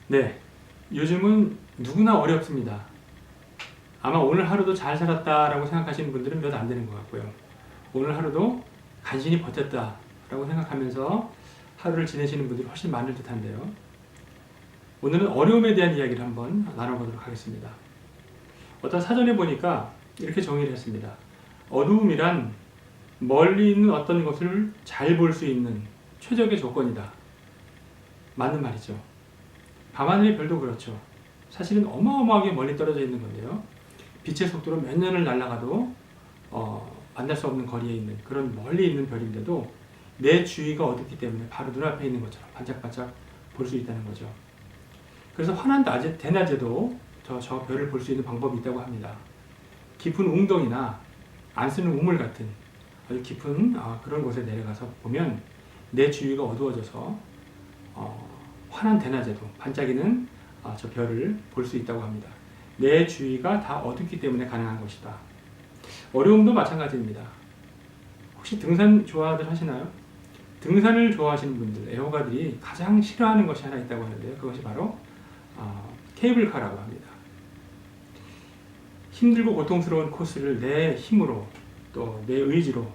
네, 요즘은 누구나 어렵습니다. 아마 오늘 하루도 잘 살았다라고 생각하시는 분들은 몇 안 되는 것 같고요. 오늘 하루도 간신히 버텼다라고 생각하면서 하루를 지내시는 분들이 훨씬 많을 듯한데요. 오늘은 어려움에 대한 이야기를 한번 나눠보도록 하겠습니다. 어떤 사전에 보니까 이렇게 정의를 했습니다. 어두움이란 멀리 있는 어떤 것을 잘 볼 수 있는 최적의 조건이다. 맞는 말이죠. 밤하늘의 별도 그렇죠. 사실은 어마어마하게 멀리 떨어져 있는 건데요. 빛의 속도로 몇 년을 날아가도 만날 수 없는 거리에 있는 그런 멀리 있는 별인데도 내 주위가 어둡기 때문에 바로 눈앞에 있는 것처럼 반짝반짝 볼 수 있다는 거죠. 그래서 환한 대낮에도 저 별을 볼 수 있는 방법이 있다고 합니다. 깊은 웅덩이나 안 쓰는 우물 같은 아주 깊은 그런 곳에 내려가서 보면 내 주위가 어두워져서 환한 대낮에도 반짝이는 저 별을 볼 수 있다고 합니다. 내 주위가 다 어둡기 때문에 가능한 것이다. 어려움도 마찬가지입니다. 혹시 등산 좋아들 하시나요? 등산을 좋아하시는 분들, 애호가들이 가장 싫어하는 것이 하나 있다고 하는데요. 그것이 바로 케이블카라고 합니다. 힘들고 고통스러운 코스를 내 힘으로 또 내 의지로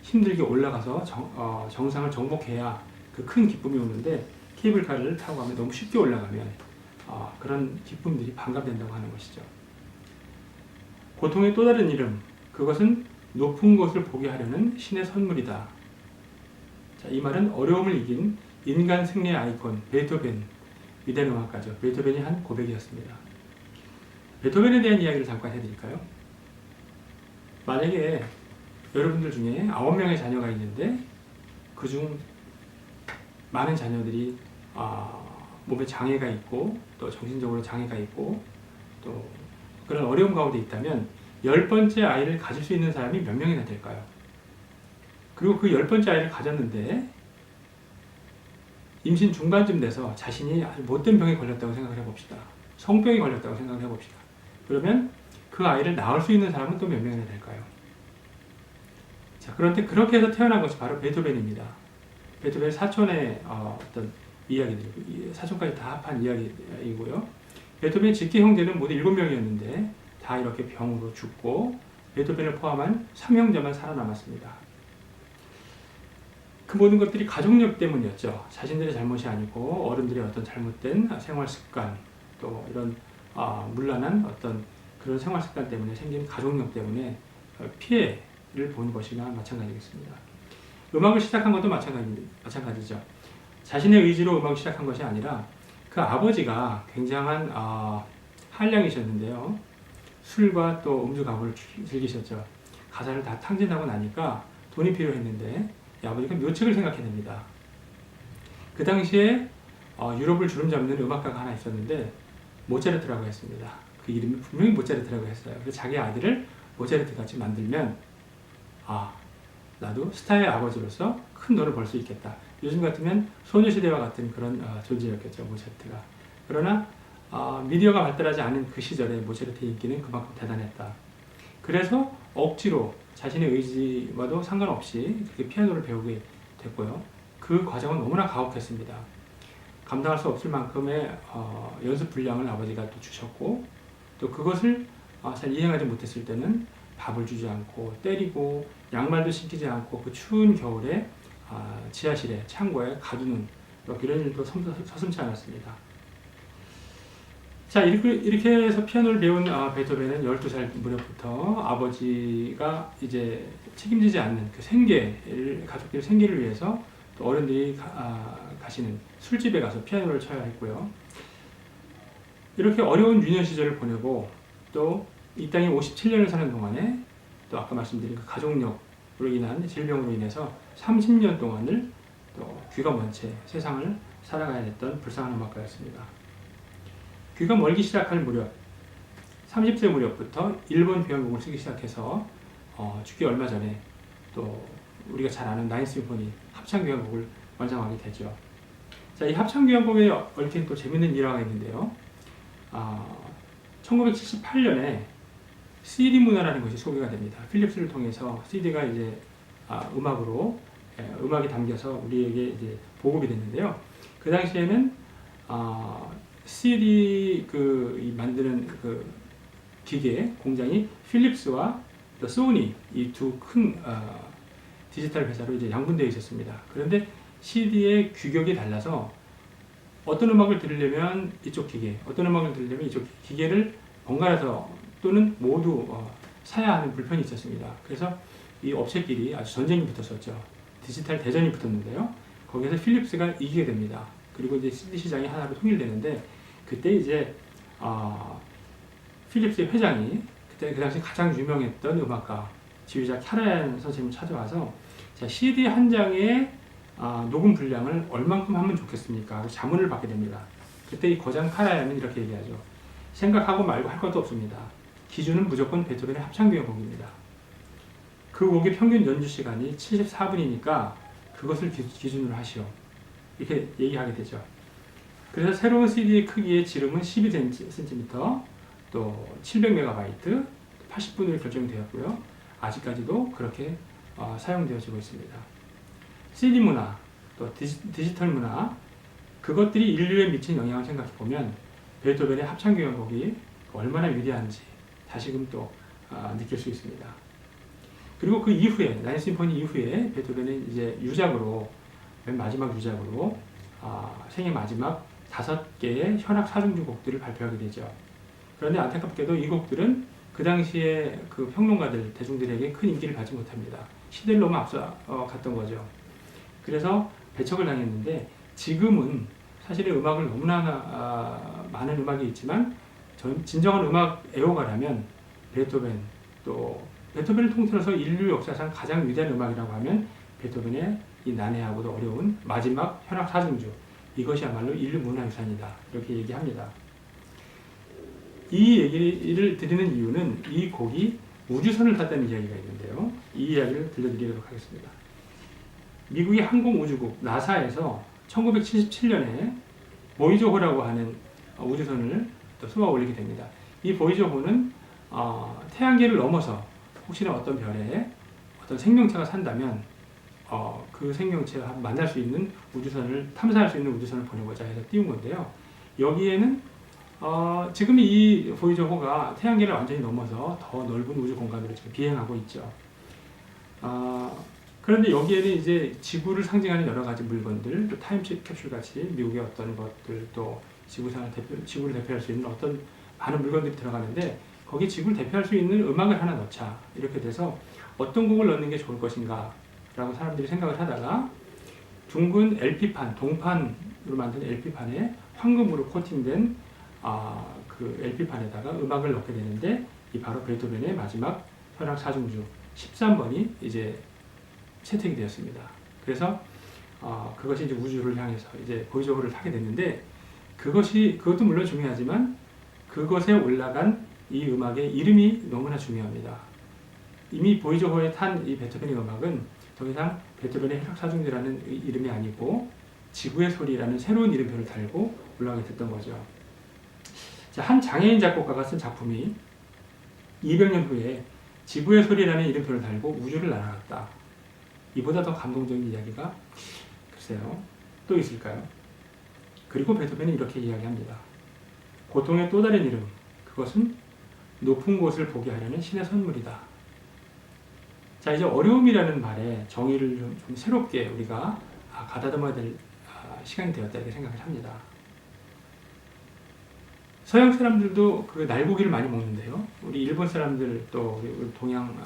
힘들게 올라가서 정상을 정복해야 그 큰 기쁨이 오는데 케이블카를 타고 가면 너무 쉽게 올라가면 그런 기쁨들이 반감된다고 하는 것이죠. 고통의 또 다른 이름, 그것은 높은 곳을 보게 하려는 신의 선물이다. 자, 이 말은 어려움을 이긴 인간 승리의 아이콘 베토벤, 위대한 음악가죠. 베토벤이 한 고백이었습니다. 베토벤에 대한 이야기를 잠깐 해드릴까요? 만약에 여러분들 중에 9명의 자녀가 있는데 그중 많은 자녀들이 몸에 장애가 있고 또 정신적으로 장애가 있고 또 그런 어려움 가운데 있다면 10번째 아이를 가질 수 있는 사람이 몇 명이나 될까요? 그리고 그 10번째 아이를 가졌는데 임신 중반쯤 돼서 자신이 아주 못된 병에 걸렸다고 생각을 해봅시다. 성병에 걸렸다고 생각을 해봅시다. 그러면 그 아이를 낳을 수 있는 사람은 또 몇 명이나 될까요? 자, 그런데 그렇게 해서 태어난 것이 바로 베토벤입니다. 베토벤 사촌의 어떤 이야기들, 사촌까지 다 합한 이야기이고요. 베토벤 직계 형제는 모두 7명이었는데 다 이렇게 병으로 죽고 베토벤을 포함한 3형제만 살아남았습니다. 그 모든 것들이 가족력 때문이었죠. 자신들의 잘못이 아니고 어른들의 어떤 잘못된 생활 습관 또 이런 문란한 어떤 그런 생활 습관 때문에 생긴 가족력 때문에 피해를 본 것이나 마찬가지겠습니다. 음악을 시작한 것도 마찬가지죠. 자신의 의지로 음악을 시작한 것이 아니라 그 아버지가 굉장한 한량이셨는데요. 술과 또 음주 가무를 즐기셨죠. 가사를 다 탕진하고 나니까 돈이 필요했는데 이 아버지가 묘책을 생각해냅니다. 그 당시에 유럽을 주름잡는 음악가가 하나 있었는데 모차르트라고 했습니다. 그 이름이 분명히 모차르트라고 했어요. 그래서 자기 아들을 모차르트 같이 만들면 나도 스타의 아버지로서 큰 돈을 벌 수 있겠다. 요즘 같으면 소녀시대와 같은 그런 존재였겠죠, 모차르트가. 그러나 미디어가 발달하지 않은 그 시절에 모차르트의 인기는 그만큼 대단했다. 그래서 억지로 자신의 의지와도 상관없이 그렇게 피아노를 배우게 됐고요. 그 과정은 너무나 가혹했습니다. 감당할 수 없을 만큼의 연습 분량을 아버지가 또 주셨고 또 그것을 잘 이행하지 못했을 때는 밥을 주지 않고 때리고 양말도 신기지 않고 그 추운 겨울에 지하실에 창고에 가두는 이런 일도 서슴지 않았습니다. 자, 이렇게 해서 피아노를 배운 베토벤은 12살 무렵부터 아버지가 이제 책임지지 않는 그 가족들의 생계를 위해서 또 어른들이 가시는 술집에 가서 피아노를 쳐야 했고요. 이렇게 어려운 유년 시절을 보내고 또 이 땅에 57년을 사는 동안에 또 아까 말씀드린 그 가족력으로 인한 질병으로 인해서 30년 동안을 또 귀가 먼 채 세상을 살아가야 했던 불쌍한 음악가였습니다. 귀가 멀기 시작할 무렵 30세 무렵부터 일본 교향곡을 쓰기 시작해서 죽기 얼마 전에 또 우리가 잘 아는 나인 심포니 합창교향곡을 완성하게 되죠. 자, 이 합창교향곡에 얽힌 또 재밌는 일화가 있는데요. 1978년에 CD 문화라는 것이 소개가 됩니다. 필립스를 통해서 CD가 이제 음악이 담겨서 우리에게 이제 보급이 됐는데요. 그 당시에는 CD 이 만드는 그 기계 공장이 필립스와 또 소니 이 두 큰 디지털 회사로 이제 양분되어 있었습니다. 그런데 CD의 규격이 달라서 어떤 음악을 들으려면 이쪽 기계, 어떤 음악을 들으려면 이쪽 기계를 번갈아서 또는 모두 사야 하는 불편이 있었습니다. 그래서 이 업체끼리 아주 전쟁이 붙었었죠. 디지털 대전이 붙었는데요. 거기서 필립스가 이기게 됩니다. 그리고 이제 CD 시장이 하나로 통일되는데 그때 이제 필립스의 회장이 그때 그 당시 가장 유명했던 음악가 지휘자 캐라얀 선생님을 찾아와서 자, CD 한 장의 녹음 분량을 얼만큼 하면 좋겠습니까? 하고 자문을 받게 됩니다. 그때 이 거장 캐라얀은 이렇게 얘기하죠. 생각하고 말고 할 것도 없습니다. 기준은 무조건 베토벤의 합창교향 곡입니다. 그 곡의 평균 연주 시간이 74분이니까 그것을 기준으로 하시오. 이렇게 얘기하게 되죠. 그래서 새로운 CD 크기의 지름은 12cm, 또 700MB, 80분으로 결정이 되었고요. 아직까지도 그렇게 사용되어지고 있습니다. CD 문화, 또 디지털 문화, 그것들이 인류에 미친 영향을 생각해보면 베토벤의 합창교향곡이 얼마나 위대한지 다시금 또 느낄 수 있습니다. 그리고 그 이후에, 나인 심포니 이후에 베토벤은 이제 유작으로, 맨 마지막 유작으로 생애 마지막 5개의 현악 사중주 곡들을 발표하게 되죠. 그런데 안타깝게도 이 곡들은 그 당시에 그 평론가들, 대중들에게 큰 인기를 받지 못합니다. 시대를 너무 앞서 갔던 거죠. 그래서 배척을 당했는데 지금은 사실은 음악을 너무나 많은 음악이 있지만 진정한 음악 애호가라면 베토벤, 또 베토벤을 통틀어서 인류 역사상 가장 위대한 음악이라고 하면 베토벤의 이 난해하고도 어려운 마지막 현악 사중주, 이것이야말로 인류 문화유산이다, 이렇게 얘기합니다. 이 얘기를 드리는 이유는 이 곡이 우주선을 탔다는 이야기가 있는데요. 이 이야기를 들려드리도록 하겠습니다. 미국의 항공우주국 나사에서 1977년에 보이저호라고 하는 우주선을 또 쏘아 올리게 됩니다. 이 보이저호는 태양계를 넘어서 혹시나 어떤 별에 어떤 생명체가 산다면 그 생명체와 만날 수 있는 우주선을 탐사할 수 있는 우주선을 보내고자 해서 띄운 건데요. 여기에는 지금 이 보이저호가 태양계를 완전히 넘어서 더 넓은 우주 공간으로 지금 비행하고 있죠. 그런데 여기에는 이제 지구를 상징하는 여러 가지 물건들, 또 타임캡슐 같이 미국의 어떤 것들, 또 지구를 대표할 수 있는 어떤 많은 물건들이 들어가는데 거기 지구를 대표할 수 있는 음악을 하나 넣자, 이렇게 돼서 어떤 곡을 넣는 게 좋을 것인가 라고 사람들이 생각을 하다가 둥근 LP판, 동판으로 만든 LP판에 황금으로 코팅된 그 LP판에다가 음악을 넣게 되는데 이 바로 베토벤의 마지막 현악 사중주 13번이 이제 채택이 되었습니다. 그래서 그것이 이제 우주를 향해서 이제 보이저호를 타게 됐는데 그것도 물론 중요하지만 그것에 올라간 이 음악의 이름이 너무나 중요합니다. 이미 보이저호에 탄 이 베토벤의 음악은 더 이상 베토벤의 현악 사중주라는 이름이 아니고 지구의 소리라는 새로운 이름표를 달고 올라가게 됐던 거죠. 자, 한 장애인 작곡가가 쓴 작품이 200년 후에 지구의 소리라는 이름표를 달고 우주를 날아갔다. 이보다 더 감동적인 이야기가 글쎄요, 또 있을까요? 그리고 베토벤은 이렇게 이야기합니다. 고통의 또 다른 이름, 그것은 높은 곳을 보게 하려는 신의 선물이다. 자, 이제 어려움이라는 말에 정의를 좀 새롭게 우리가 가다듬어야 될 시간이 되었다, 이렇게 생각을 합니다. 서양 사람들도 그 날고기를 많이 먹는데요. 우리 일본 사람들, 또 우리 동양,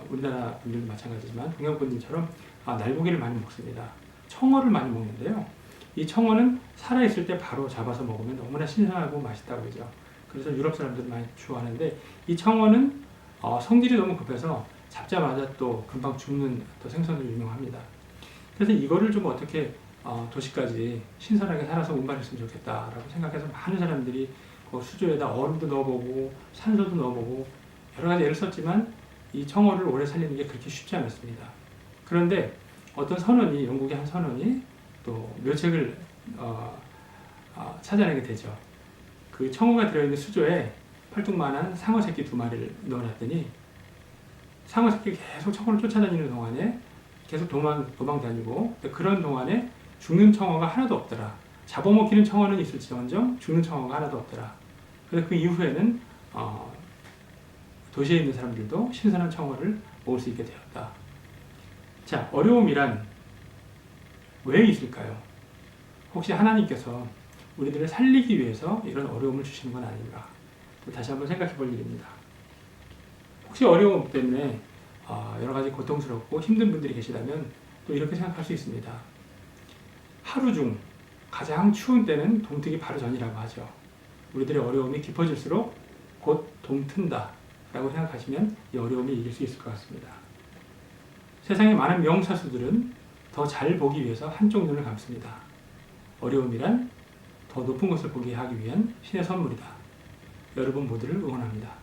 우리나라 분들도 마찬가지지만 동양 분들처럼 날고기를 많이 먹습니다. 청어를 많이 먹는데요. 이 청어는 살아있을 때 바로 잡아서 먹으면 너무나 신선하고 맛있다고 그러죠. 그래서 유럽 사람들은 많이 좋아하는데 이 청어는 성질이 너무 급해서 잡자마자 또 금방 죽는 또 생선으로 유명합니다. 그래서 이거를 좀 어떻게 도시까지 신선하게 살아서 운반했으면 좋겠다라고 생각해서 많은 사람들이 그 수조에다 얼음도 넣어보고 산소도 넣어보고 여러 가지 애를 썼지만 이 청어를 오래 살리는 게 그렇게 쉽지 않았습니다. 그런데 어떤 선원이, 영국의 한 선원이 또 묘책을 찾아내게 되죠. 그 청어가 들어있는 수조에 팔뚝만한 상어 새끼 2마리를 넣어놨더니 상어 새끼가 계속 청어를 쫓아다니는 동안에 계속 도망 다니고 그런 동안에 죽는 청어가 하나도 없더라. 잡아먹히는 청어는 있을지언정 죽는 청어가 하나도 없더라. 그래서 그 이후에는 도시에 있는 사람들도 신선한 청어를 먹을 수 있게 되었다. 자, 어려움이란 왜 있을까요? 혹시 하나님께서 우리들을 살리기 위해서 이런 어려움을 주시는 건 아닌가? 다시 한번 생각해 볼 일입니다. 혹시 어려움 때문에 여러 가지 고통스럽고 힘든 분들이 계시다면 또 이렇게 생각할 수 있습니다. 하루 중 가장 추운 때는 동트기 바로 전이라고 하죠. 우리들의 어려움이 깊어질수록 곧 동튼다 라고 생각하시면 이 어려움을 이길 수 있을 것 같습니다. 세상의 많은 명사수들은 더 잘 보기 위해서 한쪽 눈을 감습니다. 어려움이란 더 높은 것을 보게 하기 위한 신의 선물이다. 여러분 모두를 응원합니다.